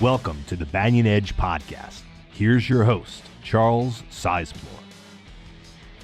Welcome to the Banyan Edge Podcast. Here's your host, Charles Sizemore.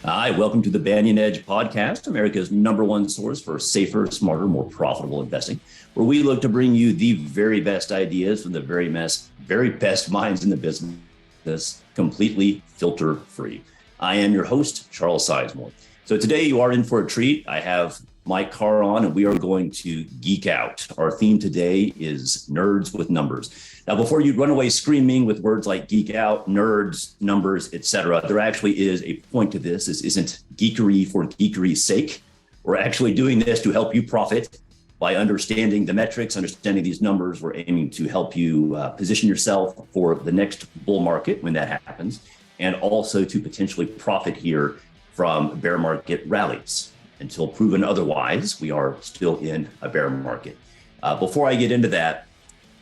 Hi, welcome to the Banyan Edge Podcast, America's #1 source for safer, smarter, more profitable investing, where we look to bring you the very best ideas from the very best minds in the business, completely filter-free. I am your host, Charles Sizemore. So today you are in for a treat. I have Mike Carr on, and we are going to geek out. Our theme today is nerds with numbers. Now, before you run away screaming with words like geek out, nerds, numbers, etc., there actually is a point to this. This isn't geekery for geekery's sake. We're actually doing this to help you profit by understanding the metrics, understanding these numbers. We're aiming to help you position yourself for the next bull market when that happens, and also to potentially profit here from bear market rallies. Until proven otherwise, we are still in a bear market. Before I get into that,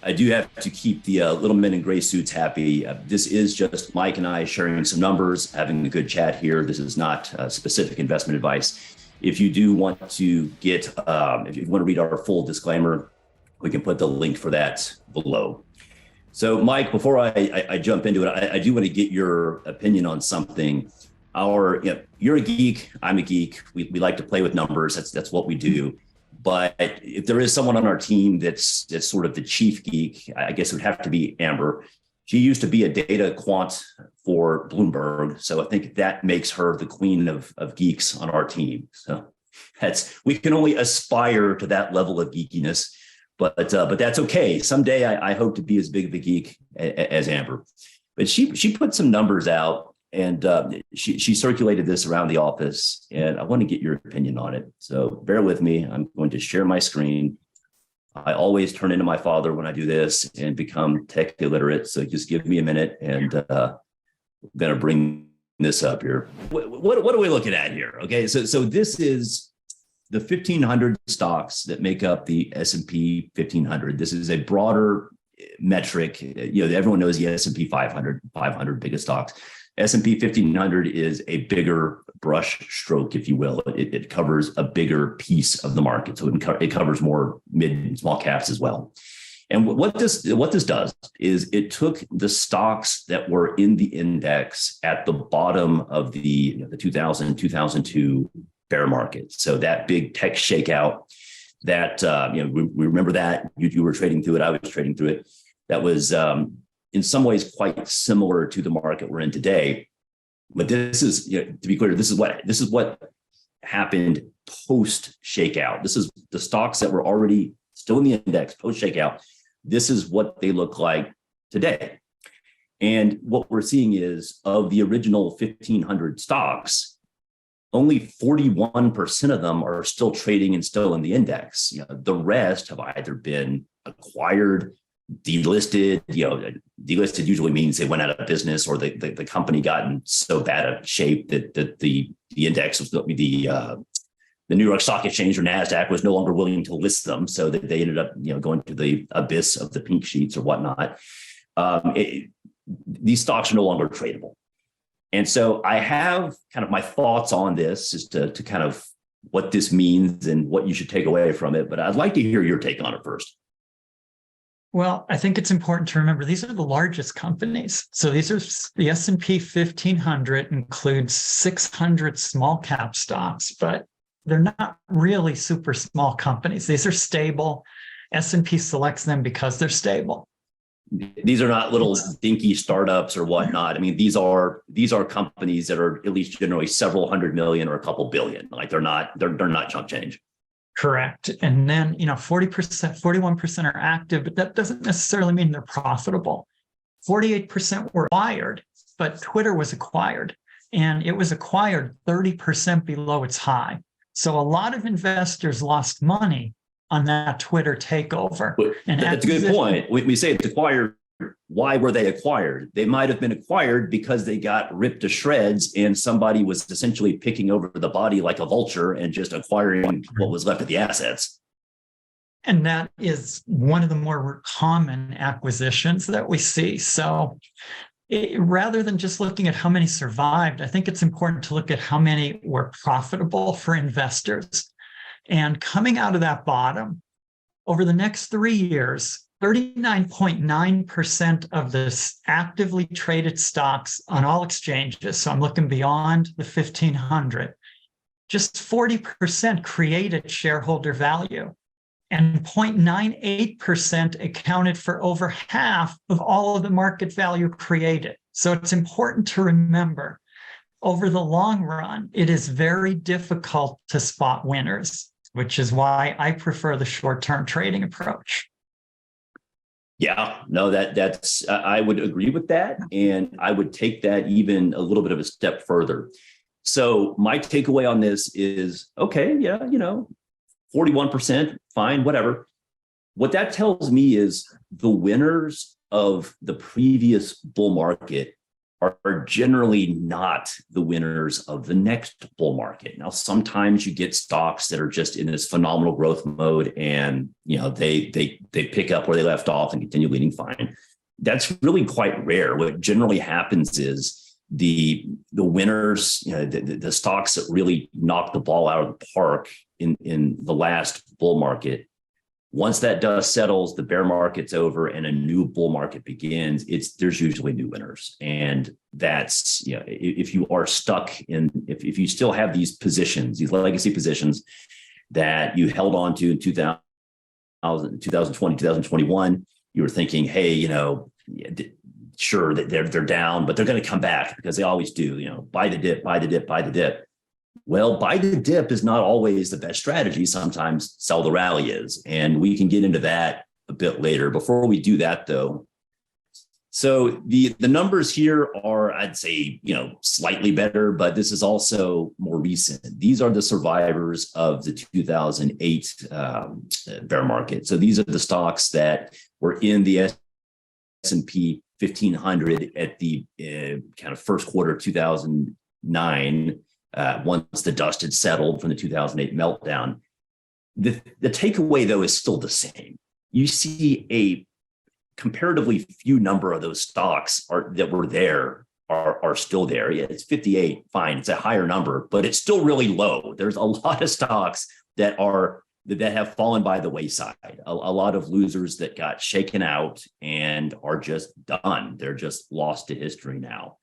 I do have to keep the little men in gray suits happy. This is just Mike and I sharing some numbers, having a good chat here. This is not specific investment advice. If you do want to get, if you want to read our full disclaimer, we can put the link for that below. So Mike, before I jump into it, I do want to get your opinion on something. You're a geek, I'm a geek. We like to play with numbers. That's what we do. But if there is someone on our team that's sort of the chief geek, I guess it would have to be Amber. She used to be a data quant for Bloomberg. So I think that makes her the queen of geeks on our team. So we can only aspire to that level of geekiness, but that's okay. Someday I hope to be as big of a geek as Amber. But she put some numbers out. And she circulated this around the office, and I want to get your opinion on it. So bear with me. I'm going to share my screen. I always turn into my father when I do this and become tech illiterate. So just give me a minute, and I'm going to bring this up here. What are we looking at here? Okay, so this is the 1,500 stocks that make up the S&P 1,500. This is a broader metric. Everyone knows the S&P 500 biggest stocks. S&P 1500 is a bigger brush stroke, if you will. It covers a bigger piece of the market. So it covers more mid and small caps as well. And what this does is it took the stocks that were in the index at the bottom of the 2000, 2002 bear market. So that big tech shakeout that, we remember that you were trading through it. I was trading through it. That was, in some ways quite similar to the market we're in today. But this is, to be clear, this is what happened post shakeout. This is the stocks that were already still in the index post shakeout. This is what they look like today. And what we're seeing is, of the original 1,500 stocks, only 41% of them are still trading and still in the index. The rest have either been acquired, delisted. Delisted usually means they went out of business, or the company got in so bad a shape that the index was the New York Stock Exchange or NASDAQ was no longer willing to list them, so that they ended up going to the abyss of the pink sheets or whatnot. These stocks are no longer tradable, and so I have kind of my thoughts on this as to kind of what this means and what you should take away from it. But I'd like to hear your take on it first. Well, I think it's important to remember these are the largest companies. So these are the S&P 1500 includes 600 small cap stocks, but they're not really super small companies. These are stable. S&P selects them because they're stable. These are not little dinky startups or whatnot. I mean, these are companies that are at least generally several hundred million or a couple billion. Like they're not chump change. Correct. And then, 40%, 41% are active, but that doesn't necessarily mean they're profitable. 48% were acquired, but Twitter was acquired, and it was acquired 30% below its high. So a lot of investors lost money on that Twitter takeover. And that's a good point. We say it's acquired. Why were they acquired? They might have been acquired because they got ripped to shreds and somebody was essentially picking over the body like a vulture and just acquiring what was left of the assets. And that is one of the more common acquisitions that we see. So rather than just looking at how many survived, I think it's important to look at how many were profitable for investors. And coming out of that bottom, over the next 3 years, 39.9% of the actively traded stocks on all exchanges, so I'm looking beyond the 1,500, just 40% created shareholder value. And 0.98% accounted for over half of all of the market value created. So it's important to remember, over the long run, it is very difficult to spot winners, which is why I prefer the short-term trading approach. Yeah, no, that's I would agree with that. And I would take that even a little bit of a step further. So my takeaway on this is, okay, yeah, 41%, fine, whatever. What that tells me is the winners of the previous bull market are generally not the winners of the next bull market. Now, sometimes you get stocks that are just in this phenomenal growth mode and, they pick up where they left off and continue leading fine. That's really quite rare. What generally happens is the winners, the stocks that really knock the ball out of the park in the last bull market, once that dust settles, the bear market's over and a new bull market begins, there's usually new winners. And that's, if you are stuck if you still have these positions, these legacy positions that you held on to in 2020, 2021, you were thinking, hey, sure that they're down, but they're going to come back because they always do, buy the dip, buy the dip, buy the dip. Well, buy the dip is not always the best strategy. Sometimes sell the rally is, and we can get into that a bit later. Before we do that, though, so the numbers here are, I'd say, slightly better, but this is also more recent. These are the survivors of the 2008 bear market. So these are the stocks that were in the S&P 1500 at the kind of first quarter of 2009. Once the dust had settled from the 2008 meltdown. The takeaway, though, is still the same. You see a comparatively few number of those stocks that were there are still there. Yeah, it's 58, fine. It's a higher number, but it's still really low. There's a lot of stocks that have fallen by the wayside. A lot of losers that got shaken out and are just done. They're just lost to history now.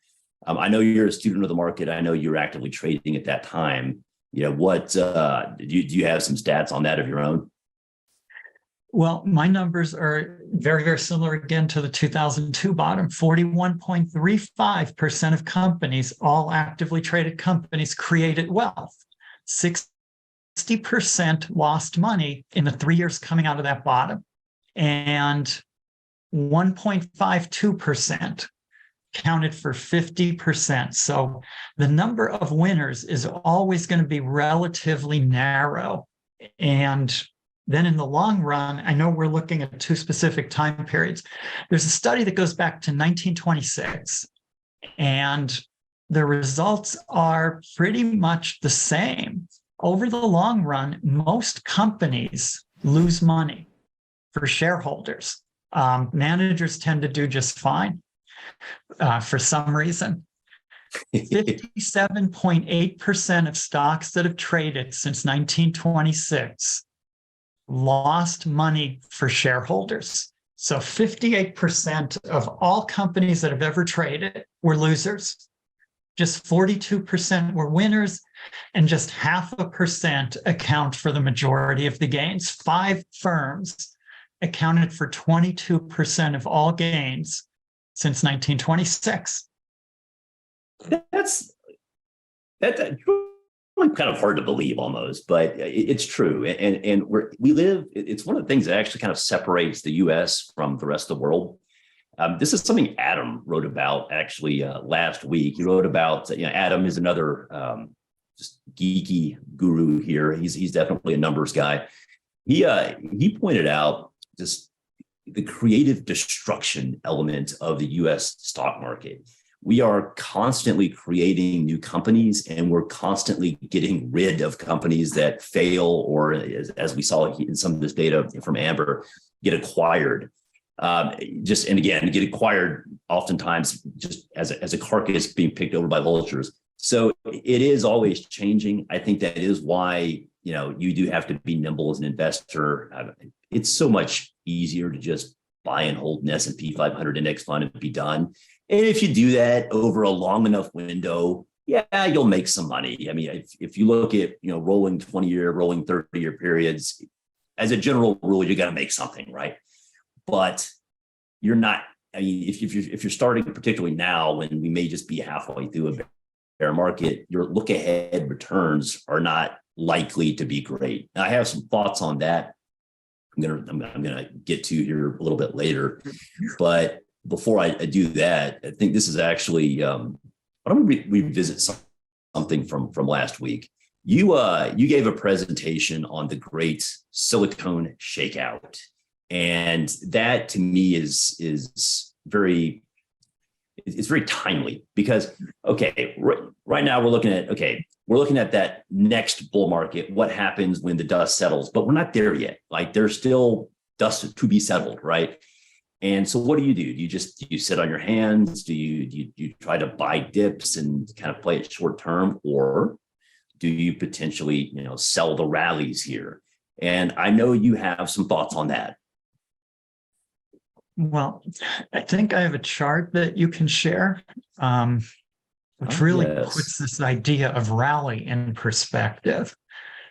I know you're a student of the market. I know you're actively trading at that time. What do you have some stats on that of your own? Well, my numbers are very, very similar again to the 2002 bottom. 41.35% of companies, all actively traded companies, created wealth. 60% lost money in the 3 years coming out of that bottom, and 1.52% counted for 50%. So the number of winners is always going to be relatively narrow. And then in the long run, I know we're looking at two specific time periods. There's a study that goes back to 1926, and the results are pretty much the same. Over the long run, most companies lose money for shareholders. Managers tend to do just fine. For some reason, 57.8% of stocks that have traded since 1926 lost money for shareholders. So 58% of all companies that have ever traded were losers. Just 42% were winners, and just 0.5% account for the majority of the gains. 5 firms accounted for 22% of all gains since 1926. That's kind of hard to believe almost, but it's true. And we live, it's one of the things that actually kind of separates the US from the rest of the world. This is something Adam wrote about actually last week. He wrote about, Adam is another just geeky guru here. He's definitely a numbers guy. He pointed out just the creative destruction element of the US stock market. We are constantly creating new companies, and we're constantly getting rid of companies that fail, or as we saw in some of this data from Amber, get acquired. Get acquired oftentimes just as a carcass being picked over by vultures. So it is always changing. I think that is why, you do have to be nimble as an investor. It's so much easier to just buy and hold an S&P 500 index fund and be done. And if you do that over a long enough window, yeah, you'll make some money. I mean, if you look at, rolling 20-year, rolling 30-year periods, as a general rule, you're going to make something, right? But you're not, I mean, if you're starting, particularly now when we may just be halfway through a bear market, your look ahead returns are not likely to be great. Now, I have some thoughts on that. I'm gonna get to here a little bit later, but before I do that, I think this is actually I'm going to revisit something from last week. You gave a presentation on the great silicone shakeout, and that to me is very timely because right now we're looking at that next bull market. What happens when the dust settles? But we're not there yet. Like there's still dust to be settled, right? And so what do? Do you sit on your hands? Do you try to buy dips and kind of play it short term, or do you potentially sell the rallies here? And I know you have some thoughts on that. Well, I think I have a chart that you can share, which really puts this idea of rally in perspective.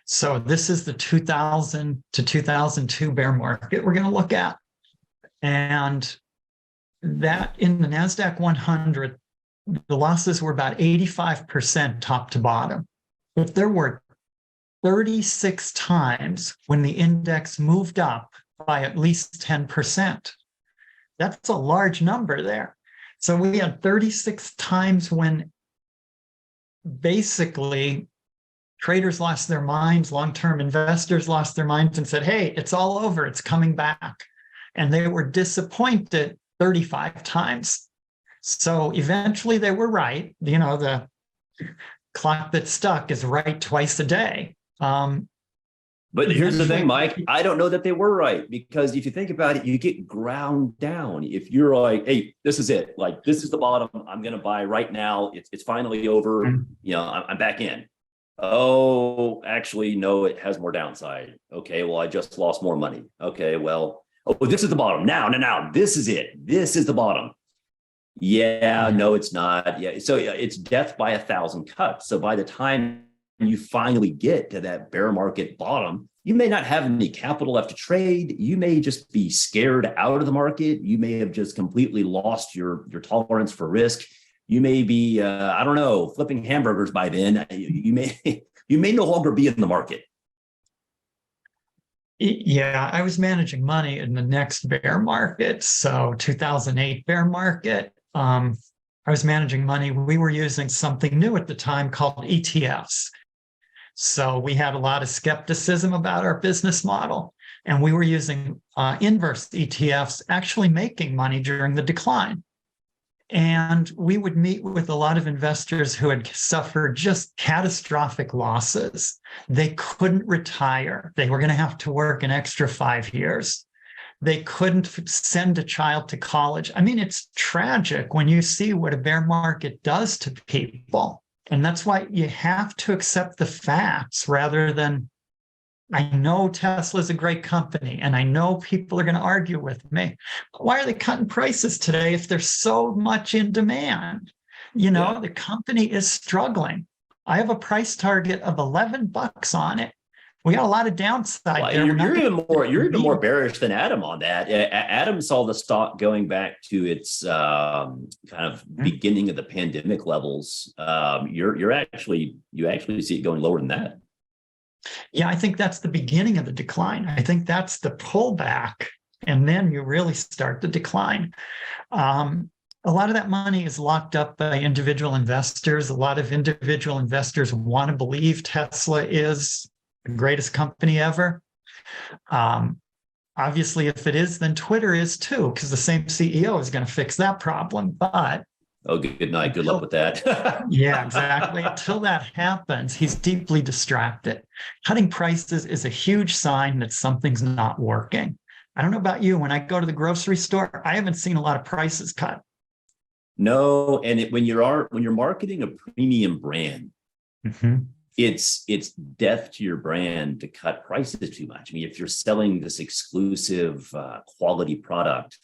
So this is the 2000 to 2002 bear market we're going to look at. And that in the NASDAQ 100, the losses were about 85% top to bottom. But there were 36 times when the index moved up by at least 10%. That's a large number there. So we had 36 times when basically traders lost their minds, long-term investors lost their minds and said, hey, it's all over, it's coming back. And they were disappointed 35 times. So eventually they were right. The clock that stuck is right twice a day. But here's the thing, Mike, I don't know that they were right, because if you think about it, you get ground down. If you're like, hey, this is it, like this is the bottom, I'm going to buy right now. It's finally over. I'm back in. Oh, actually, no, it has more downside. Okay, well, I just lost more money. Okay, well, this is the bottom. Now, this is it. This is the bottom. Yeah, no, it's not. Yeah, so it's death by 1,000 cuts. So by the time you finally get to that bear market bottom, you may not have any capital left to trade. You may just be scared out of the market. You may have just completely lost your tolerance for risk. You may be, flipping hamburgers by then. You may no longer be in the market. Yeah, I was managing money in the next bear market. So 2008 bear market, I was managing money. We were using something new at the time called ETFs. So we had a lot of skepticism about our business model, and we were using inverse ETFs, actually making money during the decline. And we would meet with a lot of investors who had suffered just catastrophic losses. They couldn't retire. They were going to have to work an extra 5 years. They couldn't send a child to college. I mean, it's tragic when you see what a bear market does to people. And that's why you have to accept the facts rather than, I know Tesla's a great company, and I know people are going to argue with me. But why are they cutting prices today if there's so much in demand? The company is struggling. I have a price target of $11 on it. We got a lot of downside there. You're even more bearish than Adam on that. Adam saw the stock going back to its kind of beginning of the pandemic levels. You actually see it going lower than that. Yeah, I think that's the beginning of the decline. I think that's the pullback, and then you really start the decline. A lot of that money is locked up by individual investors. A lot of individual investors want to believe Tesla is the greatest company ever. Obviously, if it is, then Twitter is too, because the same CEO is going to fix that problem. But good night. Good luck with that. Yeah, exactly. Until that happens, he's deeply distracted. Cutting prices is a huge sign that something's not working. I don't know about you. When I go to the grocery store, I haven't seen a lot of prices cut. No, and when you're marketing a premium brand, it's death to your brand to cut prices too much. I mean, if you're selling this exclusive quality product,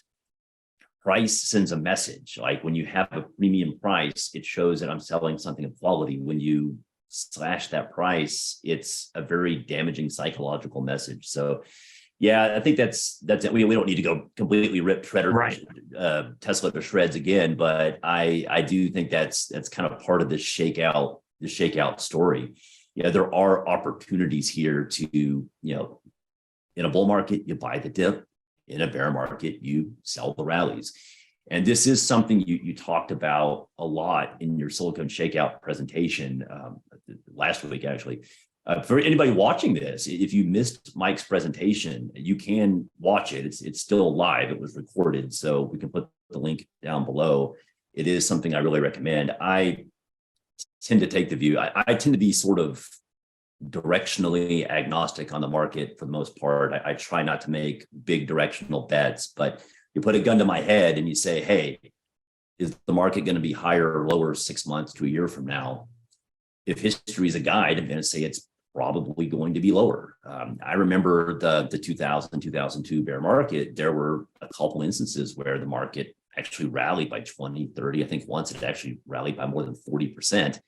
price sends a message. Like when you have a premium price, it shows that I'm selling something of quality. When you slash that price, it's a very damaging psychological message. So yeah, I think that's it. We don't need to go completely rip Tesla to shreds again, but I do think that's kind of part of the shakeout story. There are opportunities here to, in a bull market, you buy the dip. In a bear market, you sell the rallies. And this is something you talked about a lot in your Silicon Shakeout presentation last week, actually. For anybody watching this, if you missed Mike's presentation, you can watch it. It's still live. It was recorded, so we can put the link down below. It is something I really recommend. I tend to take the view. I tend to be sort of directionally agnostic on the market for the most part. I try not to make big directional bets, but you put a gun to my head and you say, hey, is the market going to be higher or lower 6 months to a year from now? If history is a guide, I'm going to say it's probably going to be lower. I remember the 2000, 2002 bear market. There were a couple instances where the market actually rallied by 20, 30. I think once it actually rallied by more than 40%.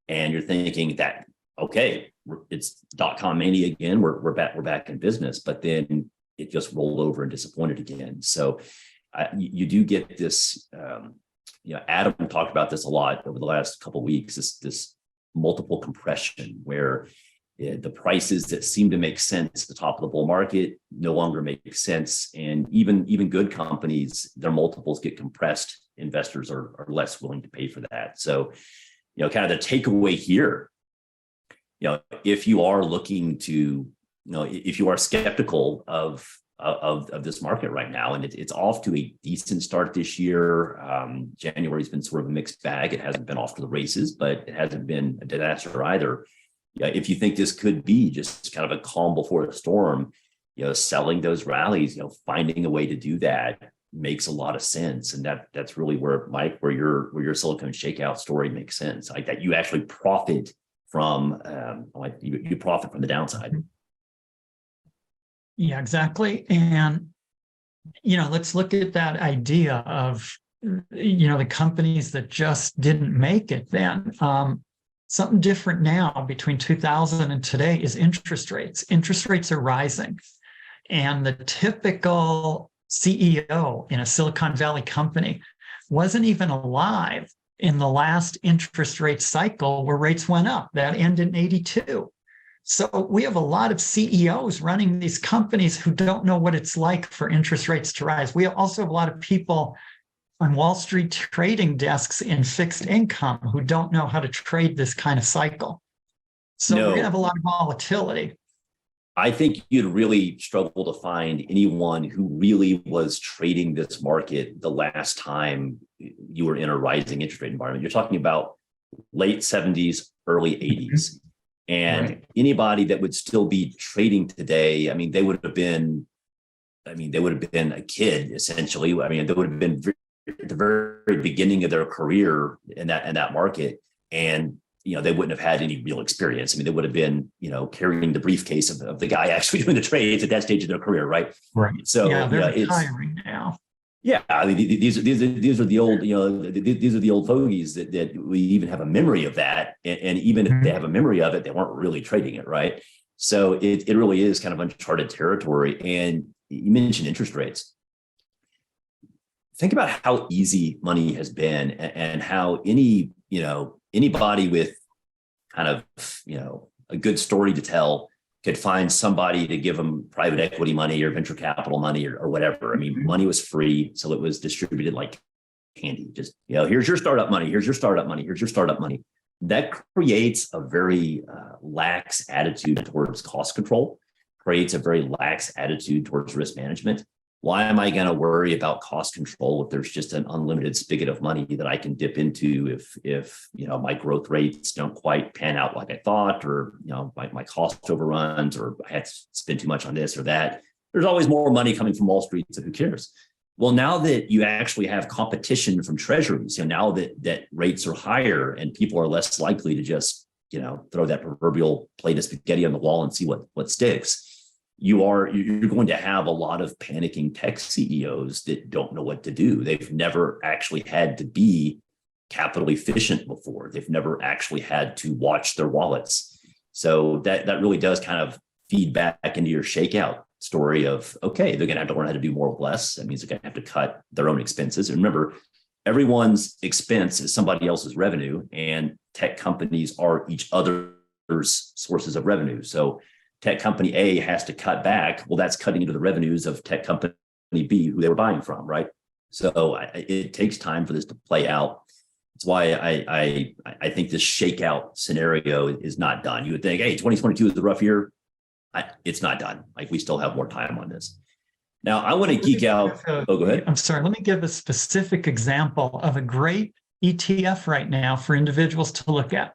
And you're thinking that, okay, it's .com mania again. We're back in business, but then it just rolled over and disappointed again. So you do get this. Adam talked about this a lot over the last couple of weeks. This multiple compression where the prices that seem to make sense at the top of the bull market no longer make sense, and even good companies, their multiples get compressed. Investors are less willing to pay for that. So, kind of the takeaway here. If you are looking to, if you are skeptical of this market right now, and it's off to a decent start this year. January's been sort of a mixed bag. It hasn't been off to the races, but it hasn't been a disaster either. If you think this could be just kind of a calm before the storm, selling those rallies, finding a way to do that makes a lot of sense. And that's really where, Mike, where your Silicon Shakeout story makes sense. Like that you actually profit from you profit from the downside. Yeah, exactly. And, let's look at that idea of, the companies that just didn't make it then. Something different now between 2000 and today is interest rates. Interest rates are rising. And the typical CEO in a Silicon Valley company wasn't even alive in the last interest rate cycle where rates went up. That ended in 82. So we have a lot of CEOs running these companies who don't know what it's like for interest rates to rise. We also have a lot of people on Wall Street trading desks in fixed income who don't know how to trade this kind of cycle. So we're going to have a lot of volatility. I think you'd really struggle to find anyone who really was trading this market the last time you were in a rising interest rate environment. You're talking about late 70s, early 80s. And anybody that would still be trading today, they would have been a kid, essentially. They would have been at the very beginning of their career in that market. And, they wouldn't have had any real experience. They would have been, carrying the briefcase of the guy actually doing the trades at that stage of their career. Right. So they're retiring now. Yeah, these are the old, these are the old fogies that we even have a memory of that, and even if they have a memory of it, they weren't really trading it, right? So it really is kind of uncharted territory. And you mentioned interest rates. Think about how easy money has been, and how anybody with kind of a good story to tell could find somebody to give them private equity money or venture capital money or whatever. Money was free, so it was distributed like candy. Just, here's your startup money, here's your startup money, here's your startup money. That creates a very lax attitude towards cost control, creates a very lax attitude towards risk management. Why am I going to worry about cost control if there's just an unlimited spigot of money that I can dip into if my growth rates don't quite pan out like I thought, or my cost overruns, or I had to spend too much on this or that? There's always more money coming from Wall Street, so who cares? Well, now that you actually have competition from treasuries, now that rates are higher and people are less likely to just throw that proverbial plate of spaghetti on the wall and see what sticks. You're going to have a lot of panicking tech CEOs that don't know what to do. They've never actually had to be capital efficient before. They've never actually had to watch their wallets. So that really does kind of feed back into your shakeout story of, okay, they're going to have to learn how to do more with less. That means they're going to have to cut their own expenses. And remember, everyone's expense is somebody else's revenue, and tech companies are each other's sources of revenue. So tech company A has to cut back. Well, that's cutting into the revenues of tech company B, who they were buying from, right? So it takes time for this to play out. That's why I think this shakeout scenario is not done. You would think, hey, 2022 is a rough year. It's not done. Like, we still have more time on this. Now, I want to geek out. Go ahead. I'm sorry. Let me give a specific example of a great ETF right now for individuals to look at.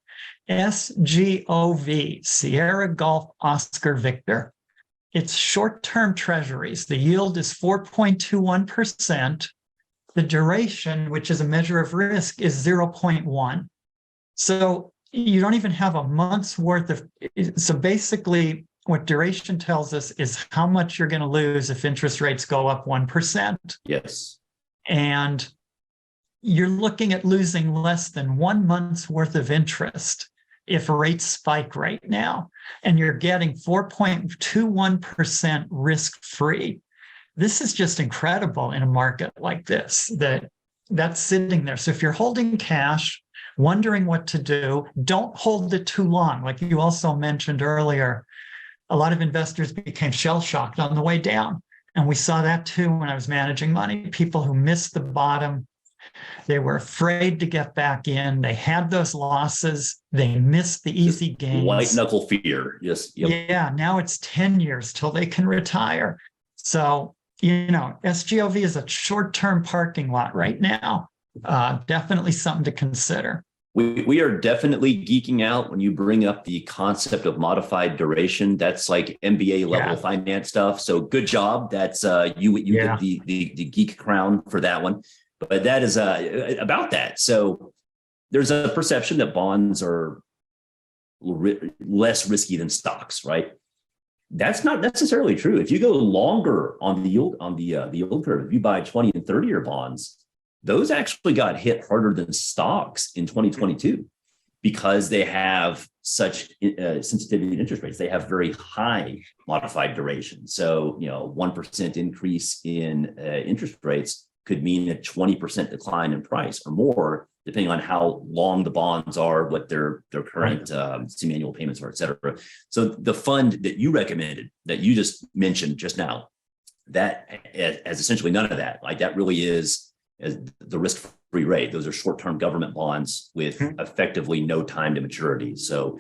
SGOV, Sierra Golf Oscar Victor. It's short-term treasuries. The yield is 4.21%. The duration, which is a measure of risk, is 0.1. So you don't even have a month's worth of. So basically, what duration tells us is how much you're going to lose if interest rates go up 1%. Yes. And you're looking at losing less than 1 month's worth of interest if rates spike right now, and you're getting 4.21% risk-free. This is just incredible in a market like this, that's sitting there. So if you're holding cash, wondering what to do, don't hold it too long. Like you also mentioned earlier, a lot of investors became shell-shocked on the way down. And we saw that too when I was managing money. People who missed the bottom, they were afraid to get back in. They had those losses. They missed the easy gains. White knuckle fear. Yes. Yep. Yeah. Now it's 10 years till they can retire. So, SGOV is a short-term parking lot right now. Definitely something to consider. We are definitely geeking out when you bring up the concept of modified duration. That's like MBA level finance stuff. So good job. That's you get the geek crown for that one. But that is about that. So there's a perception that bonds are less risky than stocks, right? That's not necessarily true. If you go longer on the yield curve, if you buy 20 and 30-year bonds, those actually got hit harder than stocks in 2022 because they have such sensitivity to interest rates. They have very high modified duration. So, 1% increase in interest rates could mean a 20% decline in price or more, depending on how long the bonds are, what their current semi-annual payments are, et cetera. So the fund that you recommended, that you just mentioned just now, that has essentially none of that. Like, that really is as the risk-free rate. Those are short-term government bonds with effectively no time to maturity. So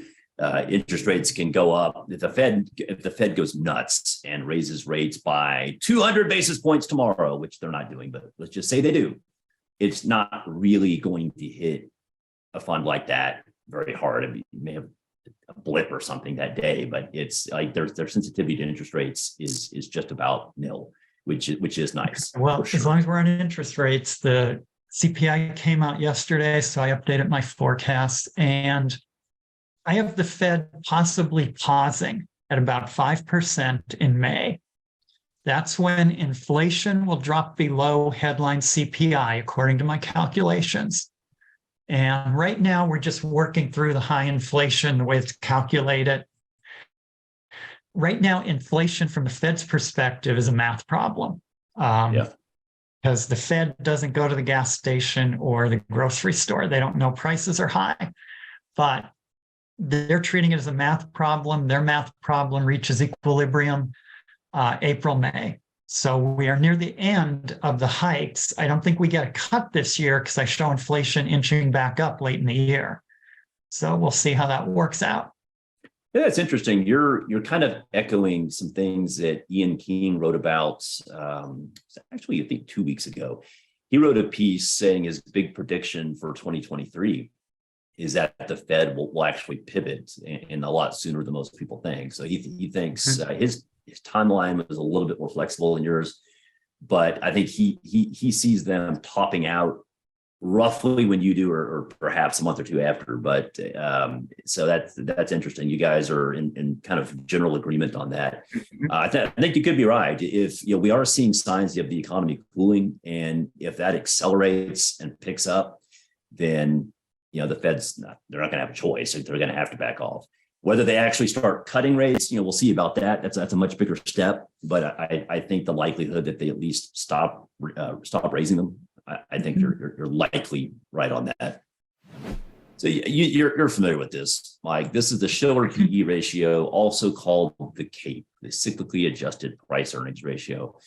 interest rates can go up. If the Fed goes nuts and raises rates by 200 basis points tomorrow, which they're not doing, but let's just say they do, it's not really going to hit a fund like that very hard. I mean, you may have a blip or something that day, but it's like their sensitivity to interest rates is just about nil, which is nice. Well, sure. As long as we're on interest rates, the CPI came out yesterday, so I updated my forecast, and I have the Fed possibly pausing at about 5% in May. That's when inflation will drop below headline CPI, according to my calculations. And right now, we're just working through the high inflation, the way it's calculated. Right now, inflation from the Fed's perspective is a math problem. Because the Fed doesn't go to the gas station or the grocery store. They don't know prices are high, but they're treating it as a math problem. Their math problem reaches equilibrium April, May. So we are near the end of the hikes. I don't think we get a cut this year because I show inflation inching back up late in the year. So we'll see how that works out. Yeah, it's interesting. You're kind of echoing some things that Ian King wrote about, actually, I think 2 weeks ago. He wrote a piece saying his big prediction for 2023 is that the Fed will actually pivot in a lot sooner than most people think. So he thinks his timeline was a little bit more flexible than yours, but I think he sees them topping out roughly when you do, or perhaps a month or two after. But so that's interesting. You guys are in kind of general agreement on that. I think you could be right. If we are seeing signs of the economy cooling, and if that accelerates and picks up, then the Fed's they're not going to have a choice. They're going to have to back off. Whether they actually start cutting rates, we'll see about that. That's a much bigger step. But I think the likelihood that they at least stop raising them, I think you're likely right on that. So you're familiar with this, Mike. This is the Shiller PE ratio, also called the CAPE, the cyclically adjusted price earnings ratio.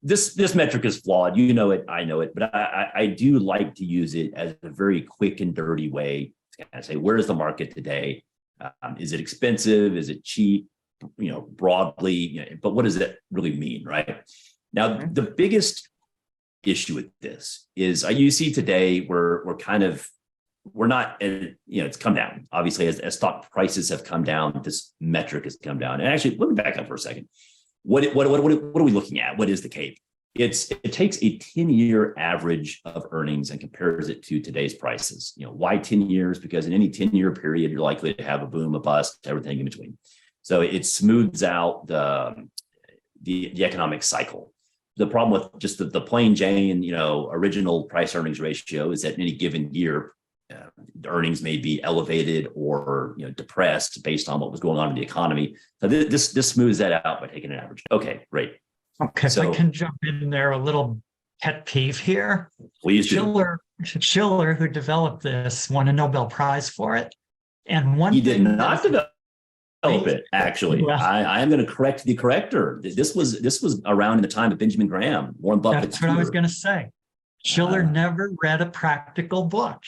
This metric is flawed. You know it, I know it, but I do like to use it as a very quick and dirty way to kind of say, where is the market today? Is it expensive? Is it cheap? Broadly, but what does that really mean, right? Now, the biggest issue with this is you see today we're not, it's come down. Obviously, as stock prices have come down, this metric has come down. And actually, let me back up for a second. What are we looking at? What is the CAPE? It takes a 10-year average of earnings and compares it to today's prices. Why 10 years? Because in any 10-year period, you're likely to have a boom, a bust, everything in between. So it smooths out the economic cycle. The problem with just the plain Jane, original price earnings ratio is that in any given year, earnings may be elevated or depressed based on what was going on in the economy. So this smooths that out by taking an average. Okay, great. Okay, so I can jump in there, a little pet peeve here. Please do. Shiller, who developed this, won a Nobel Prize for it. And he did not develop it, actually. Well, I am going to correct the corrector. This was around in the time of Benjamin Graham, Warren Buffett. That's what I was going to say. Shiller never read a practical book.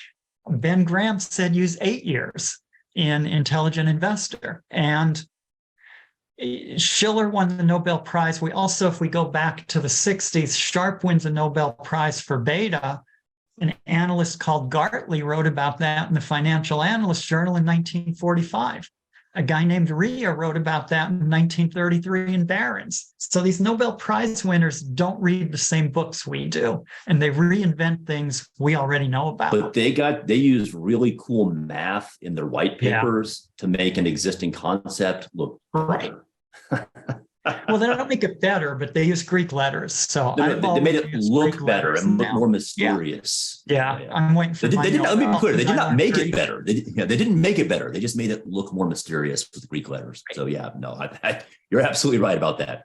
Ben Graham said use 8 years in Intelligent Investor. And Shiller won the Nobel Prize. We also, if we go back to the 60s, Sharpe wins a Nobel Prize for beta. An analyst called Gartley wrote about that in the Financial Analyst Journal in 1945. A guy named Rhea wrote about that in 1933 in Barron's. So these Nobel Prize winners don't read the same books we do, and they reinvent things we already know about. But they used really cool math in their white papers to make an existing concept look right. Well, they don't make it better, but they use Greek letters. So they made it look better and look more mysterious. Yeah. I'm waiting for let me be clear. They did not make it better. They didn't make it better. They just made it look more mysterious with Greek letters. So you're absolutely right about that.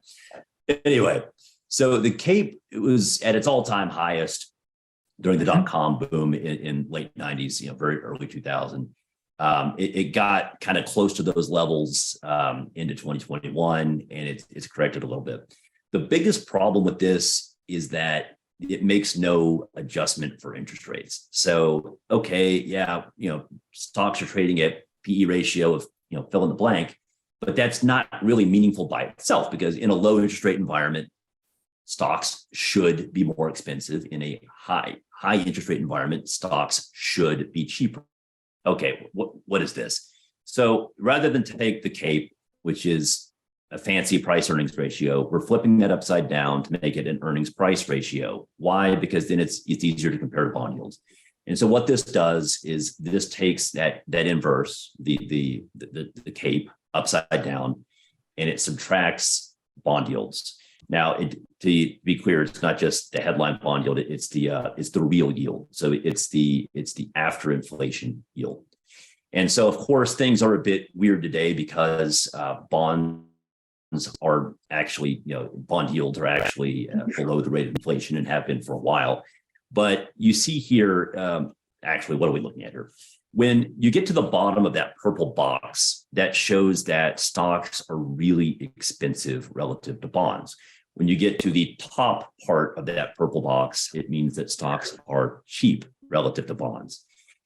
Anyway, so the CAPE, it was at its all-time highest during the dot-com boom in late 90s, very early 2000. It got kind of close to those levels into 2021, and it's corrected a little bit. The biggest problem with this is that it makes no adjustment for interest rates. So, stocks are trading at PE ratio of, fill in the blank, but that's not really meaningful by itself, because in a low interest rate environment, stocks should be more expensive. In a high interest rate environment, stocks should be cheaper. Okay, what is this? So rather than take the CAPE, which is a fancy price earnings ratio, we're flipping that upside down to make it an earnings price ratio. Why? Because then it's easier to compare to bond yields. And so what this does is this takes that inverse, the CAPE upside down, and it subtracts bond yields. Now, to be clear, it's not just the headline bond yield; it's the real yield. So it's the after inflation yield. And so, of course, things are a bit weird today because bonds are actually, bond yields are actually below the rate of inflation and have been for a while. But you see here, actually, what are we looking at here? When you get to the bottom of that purple box, that shows that stocks are really expensive relative to bonds. When you get to the top part of that purple box, it means that stocks are cheap relative to bonds.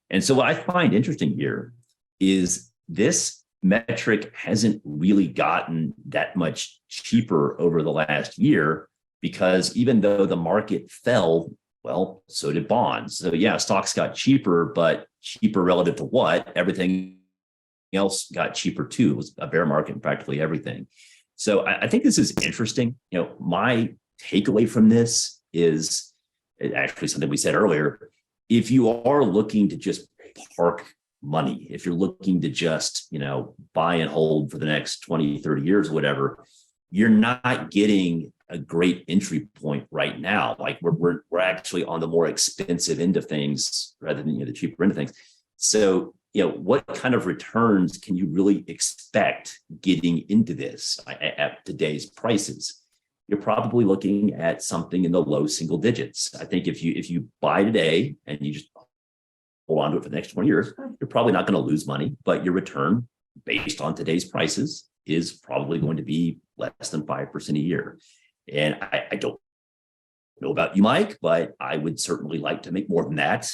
And so what I find interesting here is this metric hasn't really gotten that much cheaper over the last year, because even though the market fell, well, so did bonds. So stocks got cheaper, but cheaper relative to what? Everything else got cheaper too. It was a bear market in practically everything. So I think this is interesting. My takeaway from this is actually something we said earlier. if you are looking to just park money, if you're looking to just, buy and hold for the next 20, 30 years or whatever, you're not getting a great entry point right now. Like we're actually on the more expensive end of things rather than the cheaper end of things. So, what kind of returns can you really expect getting into this at today's prices? You're probably looking at something in the low single digits. I think if you buy today and you just hold on to it for the next 20 years, you're probably not going to lose money, but your return based on today's prices is probably going to be less than 5% a year. And I don't know about you, Mike, but I would certainly like to make more than that.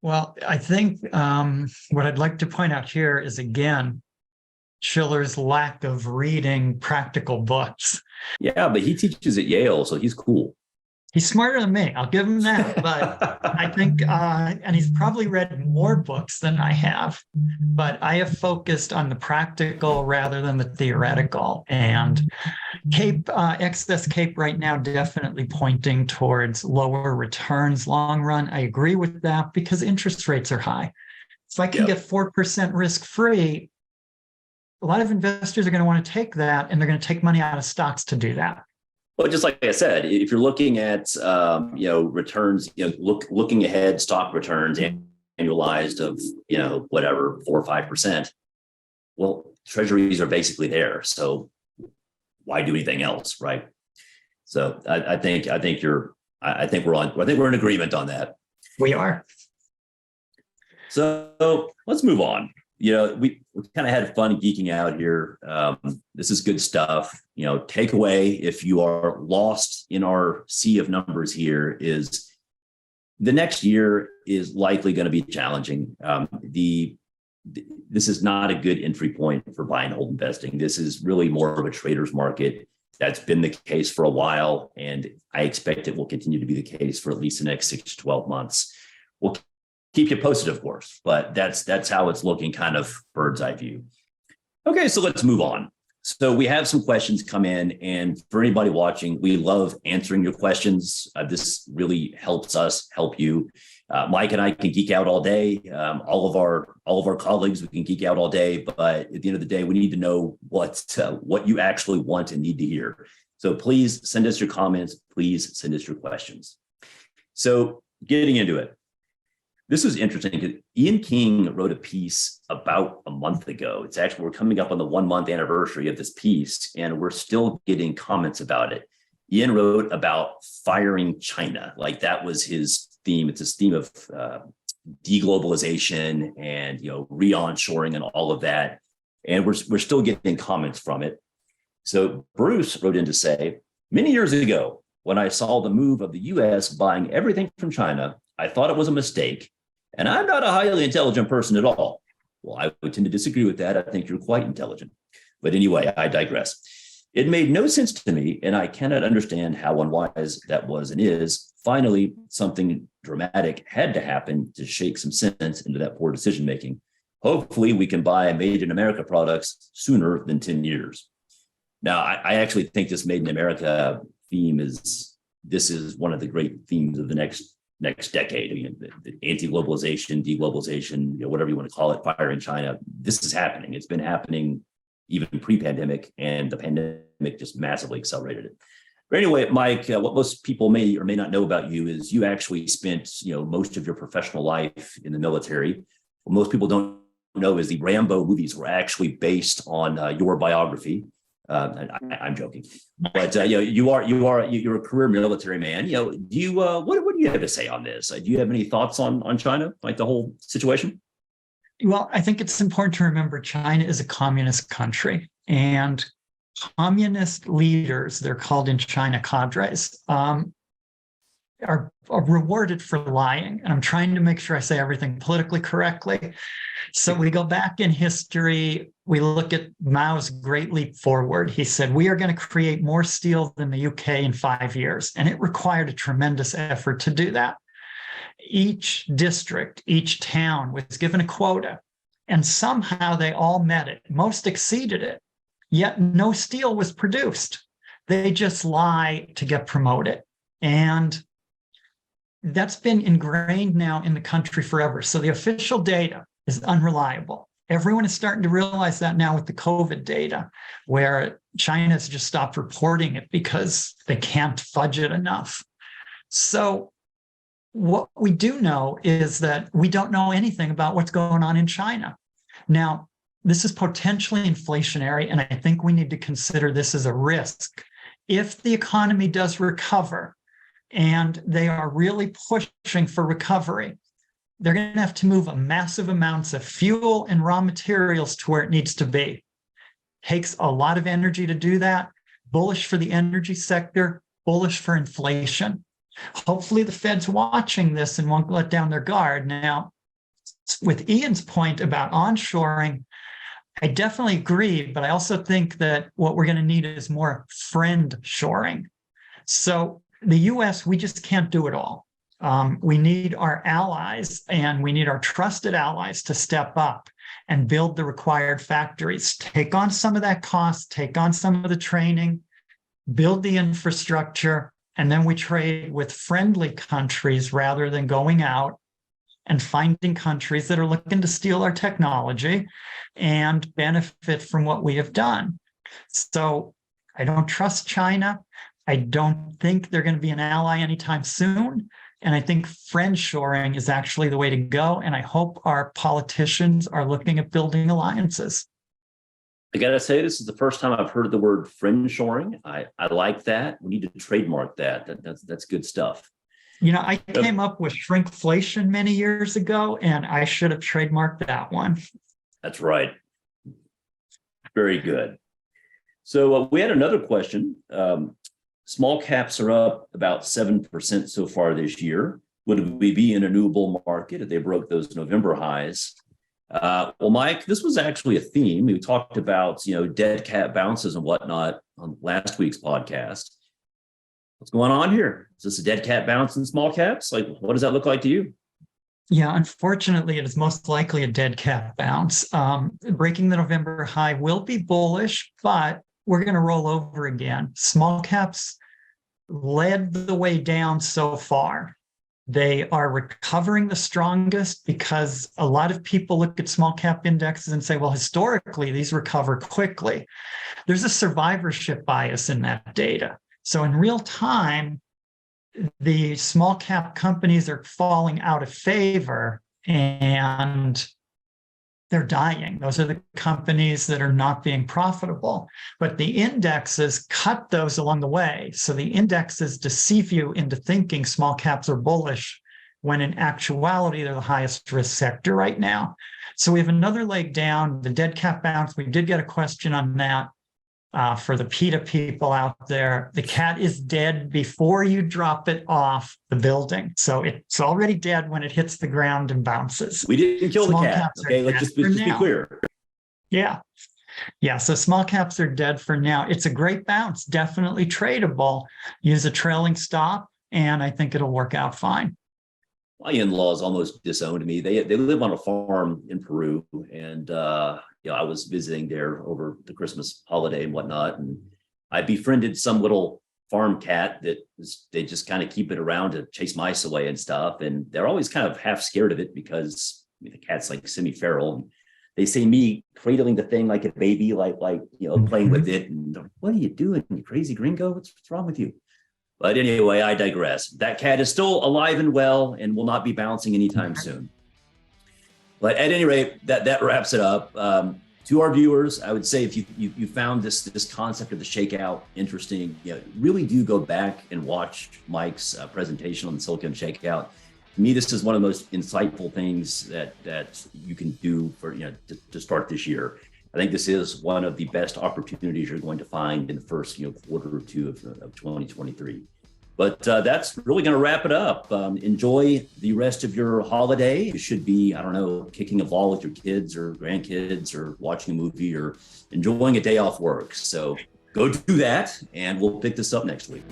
Well, I think what I'd like to point out here is, again, Shiller's lack of reading practical books. Yeah, but he teaches at Yale, so he's cool. He's smarter than me. I'll give him that. But I think, and he's probably read more books than I have, but I have focused on the practical rather than the theoretical. And excess CAPE right now definitely pointing towards lower returns long run. I agree with that because interest rates are high. If I can get 4% risk free, a lot of investors are going to want to take that, and they're going to take money out of stocks to do that. Well, just like I said, if you're looking at returns, looking ahead, stock returns annualized of 4 or 5%. Well, treasuries are basically there, so why do anything else, right? So I think we're in agreement on that. We are. So let's move on. We kind of had fun geeking out here. This is good stuff. Takeaway, if you are lost in our sea of numbers here, is the next year is likely going to be challenging. This is not a good entry point for buy and hold investing. This is really more of a trader's market. That's been the case for a while, and I expect it will continue to be the case for at least the next 6 to 12 months. We'll keep you posted, of course, but that's how it's looking, kind of bird's eye view. Okay, so let's move on. So we have some questions come in, and for anybody watching, we love answering your questions. This really helps us help you. Mike and I can geek out all day. All of our colleagues, we can geek out all day. But at the end of the day, we need to know what you actually want and need to hear. So please send us your comments. Please send us your questions. So getting into it. This is interesting because Ian King wrote a piece about a month ago. We're coming up on the 1 month anniversary of this piece, and we're still getting comments about it. Ian wrote about firing China. Like, that was his theme. It's his theme of deglobalization and re-onshoring and all of that. And we're still getting comments from it. So Bruce wrote in to say, many years ago, when I saw the move of the US buying everything from China, I thought it was a mistake. And I'm not a highly intelligent person at all. Well, I would tend to disagree with that. I think you're quite intelligent. But anyway, I digress. It made no sense to me, and I cannot understand how unwise that was and is. Finally, something dramatic had to happen to shake some sense into that poor decision-making. Hopefully, we can buy Made in America products sooner than 10 years. Now, I actually think this Made in America theme is one of the great themes of the next decade. The anti-globalization, deglobalization, whatever you want to call it, firing China. This is happening. It's been happening even pre-pandemic, and the pandemic just massively accelerated it. But anyway, Mike, what most people may or may not know about you is you actually spent most of your professional life in the military. What most people don't know is the Rambo movies were actually based on your biography. I'm joking, but you're a career military man. Do you what do you have to say on this? Do you have any thoughts on China, like the whole situation? Well, I think it's important to remember China is a communist country, and communist leaders, they're called in China cadres, are rewarded for lying. And I'm trying to make sure I say everything politically correctly. So we go back in history, we look at Mao's Great Leap Forward. He said, we are going to create more steel than the UK in 5 years. And it required a tremendous effort to do that. Each district, each town was given a quota, and somehow they all met it. Most exceeded it, yet no steel was produced. They just lie to get promoted. And that's been ingrained now in the country forever. So the official data is unreliable. Everyone is starting to realize that now with the COVID data, where China's just stopped reporting it because they can't fudge it enough. So what we do know is that we don't know anything about what's going on in China. Now, this is potentially inflationary, and I think we need to consider this as a risk. If the economy does recover and they are really pushing for recovery, they're going to have to move a massive amounts of fuel and raw materials to where it needs to be. Takes a lot of energy to do that. Bullish for the energy sector, bullish for inflation. Hopefully the Fed's watching this and won't let down their guard. Now, with Ian's point about onshoring, I definitely agree, but I also think that what we're going to need is more friend shoring. So the US, we just can't do it all. We need our allies, and we need our trusted allies to step up and build the required factories, take on some of that cost, take on some of the training, build the infrastructure, and then we trade with friendly countries rather than going out and finding countries that are looking to steal our technology and benefit from what we have done. So I don't trust China. I don't think they're going to be an ally anytime soon. And I think friendshoring is actually the way to go. And I hope our politicians are looking at building alliances. I got to say, this is the first time I've heard the word friendshoring. I like that. We need to trademark that. That's good stuff. You know, I came up with shrinkflation many years ago, and I should have trademarked that one. That's right. Very good. So we had another question. Small caps are up about 7% so far this year. Would we be in a new bull market if they broke those November highs? Well, Mike, this was actually a theme. We talked about, dead cat bounces and whatnot on last week's podcast. What's going on here? Is this a dead cat bounce in small caps? Like, what does that look like to you? Yeah, unfortunately, it is most likely a dead cat bounce. Breaking the November high will be bullish, but we're going to roll over again. Small caps led the way down so far. They are recovering the strongest because a lot of people look at small cap indexes and say, well, historically, these recover quickly. There's a survivorship bias in that data. So in real time, the small cap companies are falling out of favor and they're dying. Those are the companies that are not being profitable. But the indexes cut those along the way. So the indexes deceive you into thinking small caps are bullish when in actuality, they're the highest risk sector right now. So we have another leg down, the dead cat bounce. We did get a question on that. For the PETA people out there, the cat is dead before you drop it off the building. So it's already dead when it hits the ground and bounces. We didn't kill the cat. Okay, let's just be clear. Yeah. So small caps are dead for now. It's a great bounce, definitely tradable. Use a trailing stop, and I think it'll work out fine. My in-laws almost disowned me. They live on a farm in Peru, and I was visiting there over the Christmas holiday and whatnot, and I befriended some little farm cat they just kind of keep it around to chase mice away and stuff, and they're always kind of half scared of it because the cat's like semi-feral. They see me cradling the thing like a baby, like playing with it, and what are you doing, you crazy gringo? What's wrong with you? But anyway, I digress. That cat is still alive and well and will not be bouncing anytime soon. But at any rate, that wraps it up. To our viewers, I would say if you found this concept of the shakeout interesting, really do go back and watch Mike's presentation on the Silicon Shakeout. To me, this is one of the most insightful things that you can do for to start this year. I think this is one of the best opportunities you're going to find in the first quarter or two of 2023. But that's really going to wrap it up. Enjoy the rest of your holiday. You should be, kicking a ball with your kids or grandkids or watching a movie or enjoying a day off work. So go do that, and we'll pick this up next week.